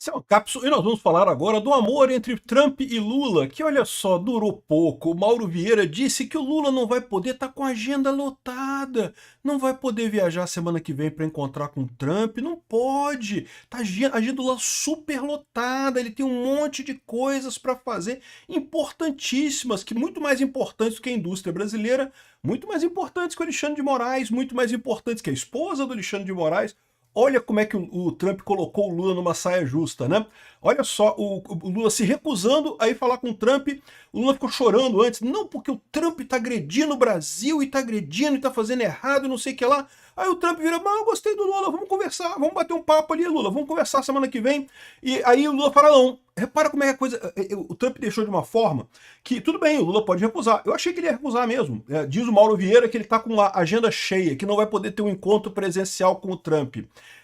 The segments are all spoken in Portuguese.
Essa é uma cápsula e nós vamos falar agora do amor entre Trump e Lula, que olha só, durou pouco. O Mauro Vieira disse que o Lula não vai poder estar com a agenda lotada, não vai poder viajar semana que vem para encontrar com o Trump, não pode. Tá a agenda do Lula super lotada, ele tem um monte de coisas para fazer importantíssimas, que muito mais importantes do que a indústria brasileira, muito mais importantes que o Alexandre de Moraes, muito mais importantes que a esposa do Alexandre de Moraes. Olha como é que o Trump colocou o Lula numa saia justa, né? Olha só, o Lula se recusando a ir falar com o Trump, o Lula ficou chorando antes, não, porque o Trump tá agredindo o Brasil, e tá agredindo, e tá fazendo errado, e não sei o que lá. Aí o Trump vira, mas eu gostei do Lula, vamos conversar, vamos bater um papo ali, Lula, vamos conversar semana que vem. E aí o Lula fala, não, repara como é que a coisa... O Trump deixou de uma forma que, tudo bem, o Lula pode recusar. Eu achei que ele ia recusar mesmo. Diz o Mauro Vieira que ele tá com a agenda cheia, que não vai poder ter um encontro presencial com o Trump.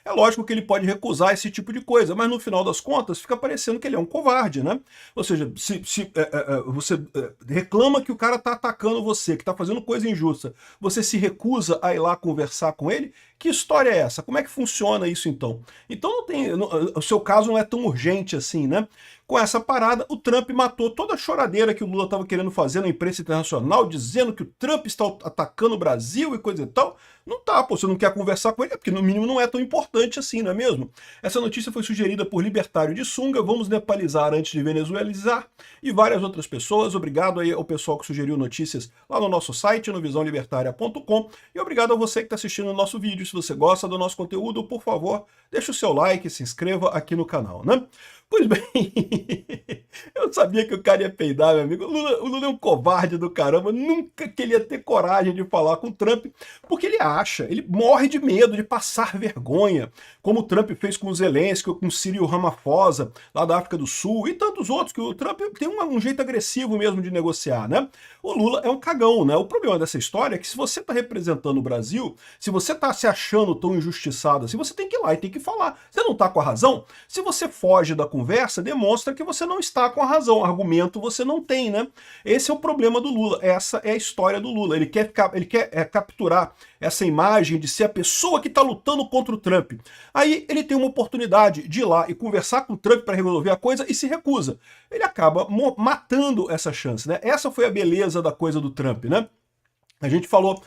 É lógico que ele pode recusar esse tipo de coisa, mas no final das contas fica parecendo que ele é um covarde, né? Ou seja, se você reclama que o cara tá atacando você, que tá fazendo coisa injusta, você se recusa a ir lá conversar com ele, que história é essa? Como é que funciona isso então? Então o seu caso não é tão urgente assim, né? Com essa parada, o Trump matou toda a choradeira que o Lula estava querendo fazer na imprensa internacional, dizendo que o Trump está atacando o Brasil e coisa e tal. Não tá, pô, você não quer conversar com ele, porque no mínimo não é tão importante assim, não é mesmo? Essa notícia foi sugerida por Libertário de Sunga, Vamos Nepalizar Antes de Venezuelizar, e várias outras pessoas. Obrigado aí ao pessoal que sugeriu notícias lá no nosso site, no visãolibertaria.com, e obrigado a você que está assistindo o nosso vídeo. Se você gosta do nosso conteúdo, por favor, deixa o seu like, se inscreva aqui no canal, né? Pois bem, eu sabia que o cara ia peidar, meu amigo. O Lula é um covarde do caramba, nunca que ele ia ter coragem de falar com o Trump, porque ele morre de medo de passar vergonha, como o Trump fez com o Zelensky, com o Cyril Ramaphosa, lá da África do Sul, e tantos outros, que o Trump tem um jeito agressivo mesmo de negociar, né? O Lula é um cagão, né? O problema dessa história é que se você está representando o Brasil, se você está se achando tão injustiçado assim, você tem que ir lá e tem que falar. Você não está com a razão? Se você foge da conversa, demonstra que você não está com a razão. Argumento você não tem, né? Esse é o problema do Lula. Essa é a história do Lula. Ele quer capturar essa imagem de ser a pessoa que está lutando contra o Trump. Aí ele tem uma oportunidade de ir lá e conversar com o Trump para resolver a coisa e se recusa. Ele acaba matando essa chance, né? Essa foi a beleza da coisa do Trump, né? A gente falou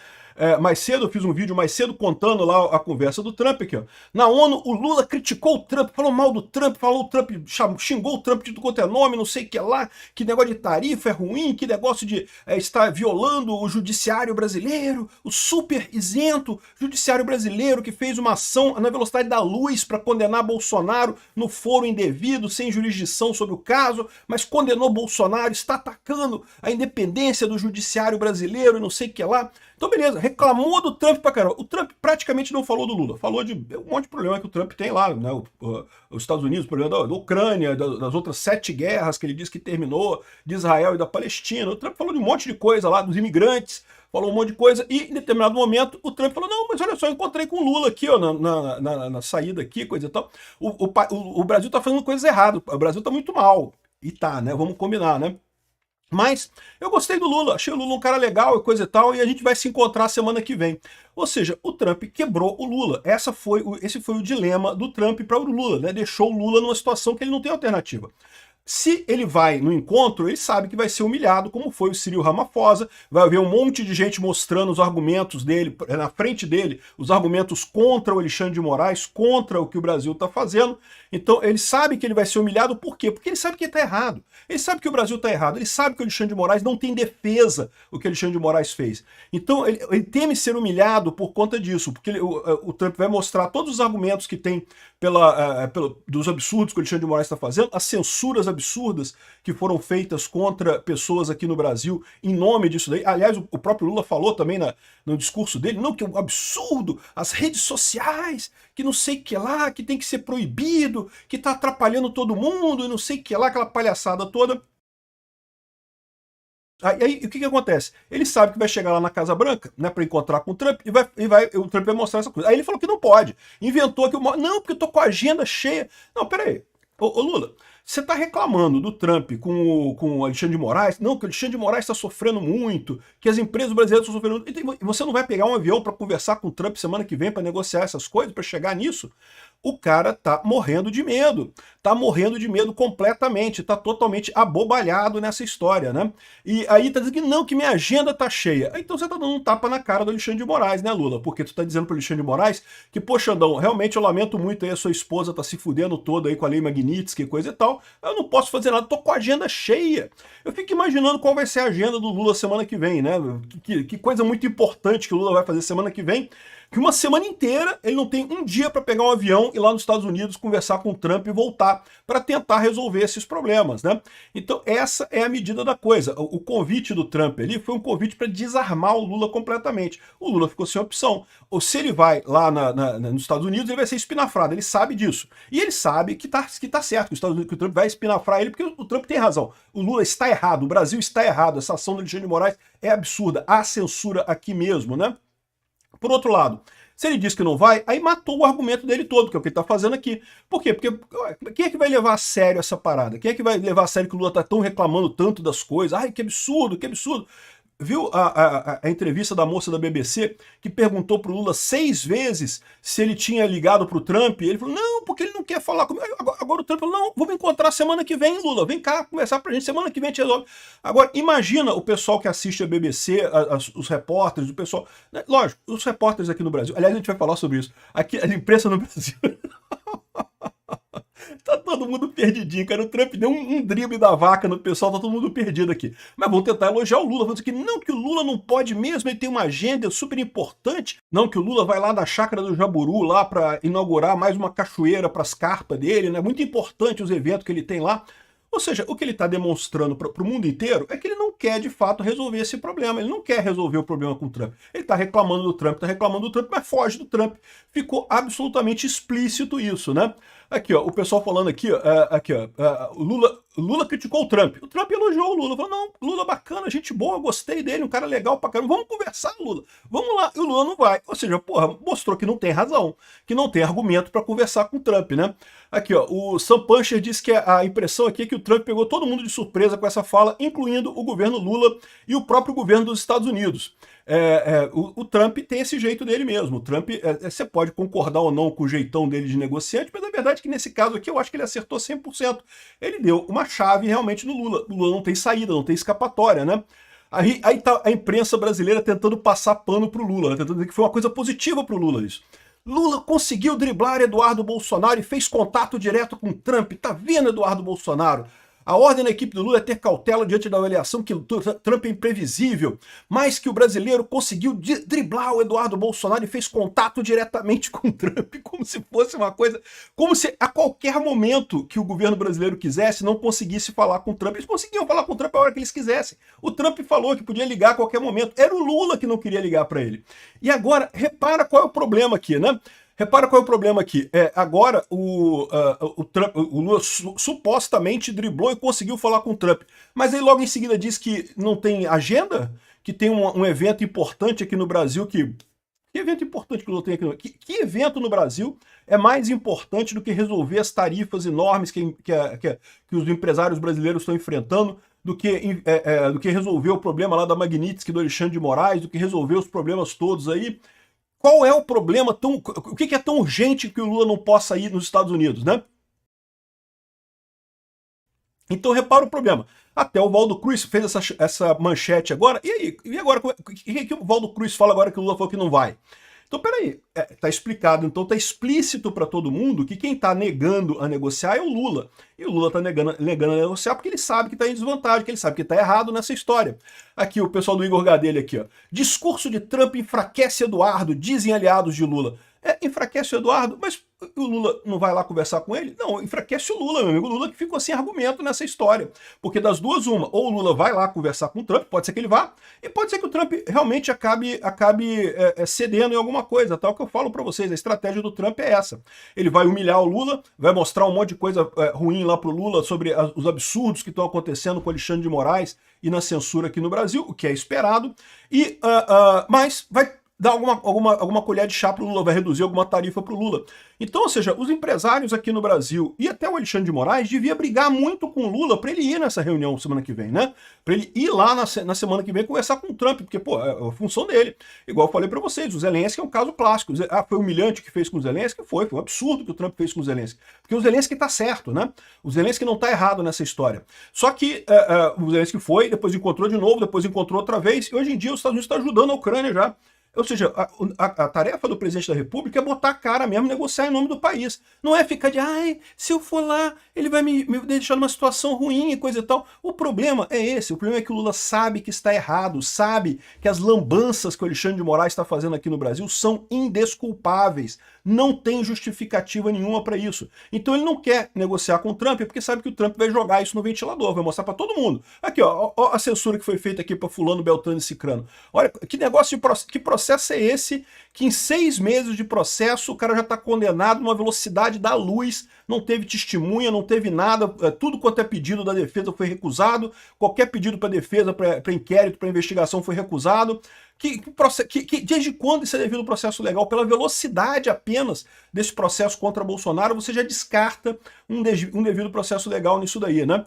mais cedo, eu fiz um vídeo mais cedo contando lá a conversa do Trump aqui, ó. Na ONU, o Lula criticou o Trump, falou mal do Trump, xingou o Trump de tudo quanto é nome, não sei o que lá, que negócio de tarifa é ruim, que negócio de estar violando o judiciário brasileiro, o super isento judiciário brasileiro que fez uma ação na velocidade da luz para condenar Bolsonaro no foro indevido, sem jurisdição sobre o caso, mas condenou Bolsonaro, está atacando a independência do judiciário brasileiro e não sei o que lá. Então beleza, reclamou do Trump pra caramba. O Trump praticamente não falou do Lula, falou de um monte de problema que o Trump tem lá, né? Os Estados Unidos, o problema da Ucrânia, das outras 7 guerras que ele disse que terminou, de Israel e da Palestina. O Trump falou de um monte de coisa lá, dos imigrantes, falou um monte de coisa, e em determinado momento o Trump falou, não, mas olha só, eu encontrei com o Lula aqui, ó, na saída aqui, coisa e tal. O Brasil tá fazendo coisas erradas, o Brasil tá muito mal. E tá, né? Vamos combinar, né? Mas eu gostei do Lula, achei o Lula um cara legal e coisa e tal, e a gente vai se encontrar semana que vem. Ou seja, o Trump quebrou o Lula. Esse foi o dilema do Trump para o Lula, né? Deixou o Lula numa situação que ele não tem alternativa. Se ele vai no encontro, ele sabe que vai ser humilhado, como foi o Cyril Ramaphosa, vai haver um monte de gente mostrando os argumentos dele, na frente dele, os argumentos contra o Alexandre de Moraes, contra o que o Brasil está fazendo. Então ele sabe que ele vai ser humilhado, por quê? Porque ele sabe que ele está errado. Ele sabe que o Brasil está errado, ele sabe que o Alexandre de Moraes não tem defesa o que o Alexandre de Moraes fez. Então ele teme ser humilhado por conta disso, porque o Trump vai mostrar todos os argumentos que tem dos absurdos que o Alexandre de Moraes está fazendo, as censuras absurdas que foram feitas contra pessoas aqui no Brasil em nome disso daí. Aliás, o próprio Lula falou também no discurso dele, não, que é um absurdo, as redes sociais, que não sei o que lá, que tem que ser proibido, que está atrapalhando todo mundo, e não sei o que lá, aquela palhaçada toda. Aí o que acontece? Ele sabe que vai chegar lá na Casa Branca, né, para encontrar com o Trump, o Trump vai mostrar essa coisa. Aí ele falou que não pode. Inventou que não, porque eu tô com a agenda cheia. Não, peraí. Ô Lula, você está reclamando do Trump com o Alexandre de Moraes? Não, que o Alexandre de Moraes está sofrendo muito, que as empresas brasileiras estão sofrendo muito. E você não vai pegar um avião para conversar com o Trump semana que vem para negociar essas coisas, para chegar nisso? O cara tá morrendo de medo. Tá morrendo de medo completamente, tá totalmente abobalhado nessa história, né? E aí tá dizendo que não, que minha agenda tá cheia. Então você tá dando um tapa na cara do Alexandre de Moraes, né, Lula? Porque tu tá dizendo pro Alexandre de Moraes que, poxa, Andão, realmente eu lamento muito aí, a sua esposa tá se fudendo toda aí com a lei Magnitsky e coisa e tal. Eu não posso fazer nada, tô com a agenda cheia. Eu fico imaginando qual vai ser a agenda do Lula semana que vem, né? Que coisa muito importante que o Lula vai fazer semana que vem, que uma semana inteira ele não tem um dia para pegar um avião e ir lá nos Estados Unidos conversar com o Trump e voltar para tentar resolver esses problemas, né? Então essa é a medida da coisa. O convite do Trump ali foi um convite para desarmar o Lula completamente. O Lula ficou sem opção. Ou se ele vai lá nos Estados Unidos, ele vai ser espinafrado, ele sabe disso. E ele sabe que tá certo, que o Trump vai espinafrar ele, porque o Trump tem razão. O Lula está errado, o Brasil está errado, essa ação do Alexandre de Moraes é absurda, há censura aqui mesmo, né? Por outro lado, se ele diz que não vai, aí matou o argumento dele todo, que é o que ele está fazendo aqui. Por quê? Porque quem é que vai levar a sério essa parada? Quem é que vai levar a sério que o Lula está tão reclamando tanto das coisas? Ai, que absurdo, que absurdo. Viu a entrevista da moça da BBC que perguntou pro Lula 6 vezes se ele tinha ligado pro Trump? E ele falou, não, porque ele não quer falar comigo. Agora o Trump falou, não, vamos encontrar semana que vem, Lula. Vem cá conversar pra gente, semana que vem a gente resolve. Agora, imagina o pessoal que assiste a BBC, os repórteres, o pessoal... Né? Lógico, os repórteres aqui no Brasil, aliás, a gente vai falar sobre isso. Aqui, a imprensa no Brasil... Tá todo mundo perdidinho, cara. O Trump deu um drible da vaca no pessoal, tá todo mundo perdido aqui. Mas vão tentar elogiar o Lula, falando que não, que o Lula não pode mesmo, ele tem uma agenda super importante. Não, que o Lula vai lá na chácara do Jaburu lá para inaugurar mais uma cachoeira para as carpas dele, né? Muito importante os eventos que ele tem lá. Ou seja, o que ele está demonstrando para o mundo inteiro é que ele não quer, de fato, resolver esse problema. Ele não quer resolver o problema com o Trump. Ele está reclamando do Trump, mas foge do Trump. Ficou absolutamente explícito isso, né? Aqui, ó, o pessoal falando aqui, o Lula criticou o Trump. O Trump elogiou o Lula. Falou, não, Lula bacana, gente boa, gostei dele, um cara legal pra caramba. Vamos conversar, Lula. Vamos lá. E o Lula não vai. Ou seja, porra, mostrou que não tem razão, que não tem argumento para conversar com o Trump, né? Aqui, ó, o Sam Puncher disse que a impressão aqui é que o Trump pegou todo mundo de surpresa com essa fala, incluindo o governo Lula e o próprio governo dos Estados Unidos. O Trump tem esse jeito dele mesmo. O Trump, você pode concordar ou não com o jeitão dele de negociante, mas a verdade é que nesse caso aqui eu acho que ele acertou 100%. Ele deu uma chave realmente no Lula. O Lula não tem saída, não tem escapatória, né? Aí tá a imprensa brasileira tentando passar pano pro Lula, né? Tentando dizer que foi uma coisa positiva pro Lula isso. Lula conseguiu driblar Eduardo Bolsonaro e fez contato direto com Trump. Tá vendo, Eduardo Bolsonaro? A ordem da equipe do Lula é ter cautela diante da avaliação que o Trump é imprevisível, mas que o brasileiro conseguiu driblar o Eduardo Bolsonaro e fez contato diretamente com o Trump, como se fosse uma coisa... Como se a qualquer momento que o governo brasileiro quisesse, não conseguisse falar com o Trump. Eles conseguiam falar com o Trump a hora que eles quisessem. O Trump falou que podia ligar a qualquer momento. Era o Lula que não queria ligar para ele. E agora, repara qual é o problema aqui, né? Repara qual é o problema aqui. Agora o Lula supostamente driblou e conseguiu falar com o Trump. Mas aí logo em seguida diz que não tem agenda? Que tem um evento importante aqui no Brasil que... Que evento importante que o Lula tem aqui? Que evento no Brasil é mais importante do que resolver as tarifas enormes que os empresários brasileiros estão enfrentando, do que resolver o problema lá da Magnitsky, do Alexandre de Moraes, do que resolver os problemas todos aí? Qual é o problema o que é tão urgente que o Lula não possa ir nos Estados Unidos, né? Então repara o problema. Até o Waldo Cruz fez essa manchete agora. E aí? E agora? O que o Waldo Cruz fala agora que o Lula falou que não vai? Então, peraí, tá explicado, então tá explícito para todo mundo que quem tá negando a negociar é o Lula. E o Lula tá negando a negociar porque ele sabe que tá em desvantagem, que ele sabe que tá errado nessa história. Aqui, o pessoal do Igor Gadelha aqui, ó. Discurso de Trump enfraquece Eduardo, dizem aliados de Lula. Enfraquece o Eduardo, mas o Lula não vai lá conversar com ele? Não, enfraquece o Lula, meu amigo. O Lula que ficou sem argumento nessa história. Porque das duas, uma, ou o Lula vai lá conversar com o Trump, pode ser que ele vá, e pode ser que o Trump realmente acabe cedendo em alguma coisa, tal que eu falo pra vocês. A estratégia do Trump é essa. Ele vai humilhar o Lula, vai mostrar um monte de coisa ruim lá pro Lula sobre os absurdos que estão acontecendo com o Alexandre de Moraes e na censura aqui no Brasil, o que é esperado, mas vai dar alguma colher de chá para o Lula, vai reduzir alguma tarifa para o Lula. Então, ou seja, os empresários aqui no Brasil e até o Alexandre de Moraes devia brigar muito com o Lula para ele ir nessa reunião semana que vem, né? Para ele ir lá na semana que vem conversar com o Trump, porque, pô, é a função dele. Igual eu falei para vocês, o Zelensky é um caso clássico. Foi humilhante o que fez com o Zelensky? Foi um absurdo o que o Trump fez com o Zelensky. Porque o Zelensky tá certo, né? O Zelensky não tá errado nessa história. Só que o Zelensky foi, depois encontrou de novo, depois encontrou outra vez, e hoje em dia os Estados Unidos estão ajudando a Ucrânia já. Ou seja, a tarefa do presidente da República é botar a cara mesmo, negociar em nome do país. Não é ficar de, ai, se eu for lá, ele vai me deixar numa situação ruim e coisa e tal. O problema é esse, o problema é que o Lula sabe que está errado, sabe que as lambanças que o Alexandre de Moraes está fazendo aqui no Brasil são indesculpáveis. Não tem justificativa nenhuma para isso. Então ele não quer negociar com o Trump, porque sabe que o Trump vai jogar isso no ventilador, vai mostrar para todo mundo. Aqui, ó a censura que foi feita aqui para fulano, beltrano e cicrano. Olha, que negócio, que processo é esse que em 6 meses de processo o cara já está condenado numa velocidade da luz, não teve testemunha, não teve nada, tudo quanto é pedido da defesa foi recusado, qualquer pedido para defesa, para inquérito, para investigação foi recusado. Desde quando isso é devido ao processo legal? Pela velocidade apenas desse processo contra Bolsonaro, você já descarta um devido processo legal nisso daí, né?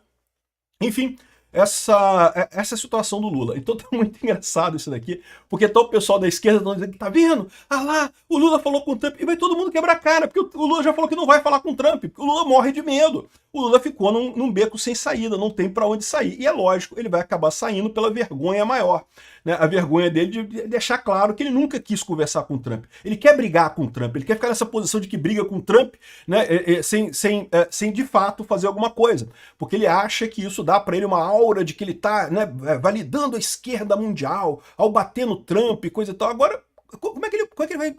Enfim, essa é a situação do Lula. Então tá muito engraçado isso daqui, porque tá o pessoal da esquerda dizendo que tá vendo? Ah lá, o Lula falou com o Trump, e vai todo mundo quebrar a cara, porque o Lula já falou que não vai falar com o Trump, porque o Lula morre de medo. O Lula ficou num beco sem saída, não tem para onde sair. E é lógico, ele vai acabar saindo pela vergonha maior. Né? A vergonha dele de deixar claro que ele nunca quis conversar com o Trump. Ele quer brigar com o Trump, ele quer ficar nessa posição de que briga com o Trump, né? sem de fato fazer alguma coisa. Porque ele acha que isso dá para ele uma aura de que ele está, né, validando a esquerda mundial, ao bater no Trump e coisa e tal. Agora, como é que ele vai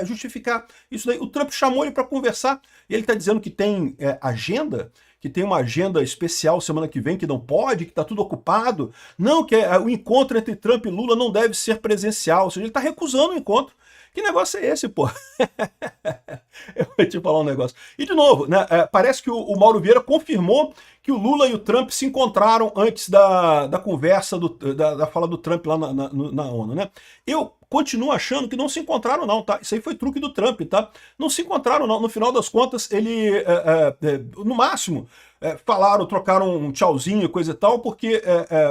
justificar isso daí? O Trump chamou ele para conversar e ele está dizendo que tem agenda, que tem uma agenda especial semana que vem, que não pode, que está tudo ocupado. Não, que o encontro entre Trump e Lula não deve ser presencial. Ou seja, ele está recusando o encontro. Que negócio é esse, pô? Eu vou te falar um negócio. E de novo, né, parece que o Mauro Vieira confirmou que o Lula e o Trump se encontraram antes da conversa, da fala do Trump lá na ONU, né? Eu continuo achando que não se encontraram não, tá? Isso aí foi truque do Trump, tá? Não se encontraram não. No final das contas, ele, no máximo, falaram, trocaram um tchauzinho, coisa e tal, porque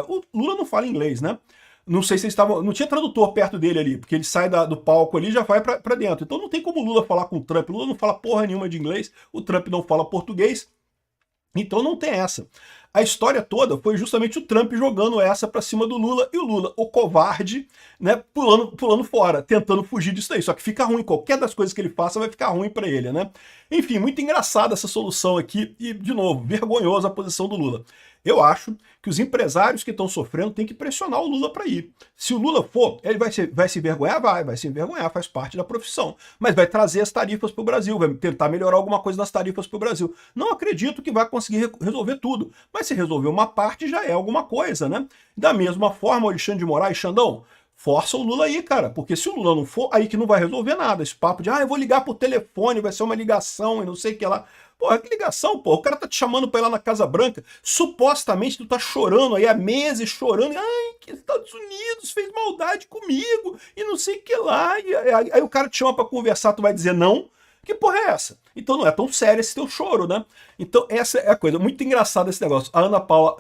o Lula não fala inglês, né? Não sei se eles estavam... Não tinha tradutor perto dele ali, porque ele sai do palco ali e já vai pra dentro. Então não tem como o Lula falar com o Trump. O Lula não fala porra nenhuma de inglês, o Trump não fala português. Então não tem essa. A história toda foi justamente o Trump jogando essa pra cima do Lula, e o Lula, o covarde, né, pulando fora, tentando fugir disso aí. Só que fica ruim, qualquer das coisas que ele faça vai ficar ruim pra ele, né? Enfim, muito engraçada essa solução aqui, e, de novo, vergonhosa a posição do Lula. Eu acho que os empresários que estão sofrendo têm que pressionar o Lula para ir. Se o Lula for, ele vai se envergonhar? Vai se envergonhar, faz parte da profissão. Mas vai trazer as tarifas para o Brasil, vai tentar melhorar alguma coisa nas tarifas para o Brasil. Não acredito que vai conseguir resolver tudo, mas se resolver uma parte já é alguma coisa, né? Da mesma forma, o Alexandre de Moraes, Xandão, força o Lula aí, cara, porque se o Lula não for, aí que não vai resolver nada. Esse papo de, eu vou ligar pro telefone, vai ser uma ligação e não sei o que lá. Porra, que ligação, porra. O cara tá te chamando pra ir lá na Casa Branca, supostamente tu tá chorando aí há meses, chorando, que Estados Unidos fez maldade comigo e não sei o que lá. E aí o cara te chama pra conversar, tu vai dizer não? Que porra é essa? Então não é tão sério esse teu choro, né? Então essa é a coisa, muito engraçada esse negócio. A Ana Paula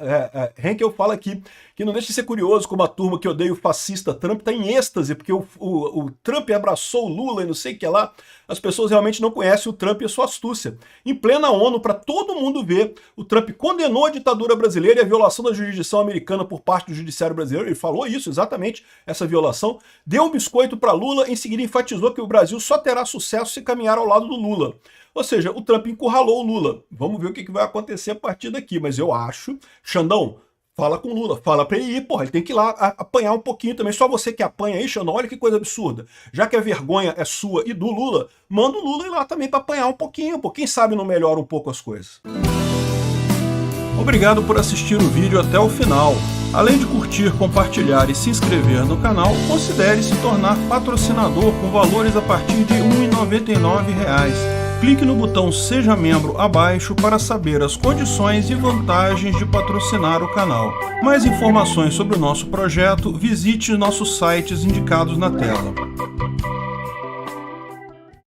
Henkel fala aqui que não deixa de ser curioso como a turma que odeia o fascista Trump tá em êxtase, porque o Trump abraçou o Lula e não sei o que lá. As pessoas realmente não conhecem o Trump e a sua astúcia. Em plena ONU, para todo mundo ver, o Trump condenou a ditadura brasileira e a violação da jurisdição americana por parte do judiciário brasileiro. Ele falou isso, exatamente, essa violação. Deu um biscoito para Lula, em seguida enfatizou que o Brasil só terá sucesso se caminhar ao lado do Lula. Ou seja, o Trump encurralou o Lula. Vamos ver o que vai acontecer a partir daqui. Mas eu acho, Xandão, fala com o Lula, fala pra ele ir, porra, ele tem que ir lá apanhar um pouquinho também. Só você que apanha aí, Xandão, olha que coisa absurda. Já que a vergonha é sua e do Lula, manda o Lula ir lá também pra apanhar um pouquinho, pô. Quem sabe não melhora um pouco as coisas. Obrigado por assistir o vídeo até o final. Além de curtir, compartilhar e se inscrever no canal, considere se tornar patrocinador com valores a partir de R$ 1,99. Clique no botão Seja Membro abaixo para saber as condições e vantagens de patrocinar o canal. Mais informações sobre o nosso projeto, visite nossos sites indicados na tela.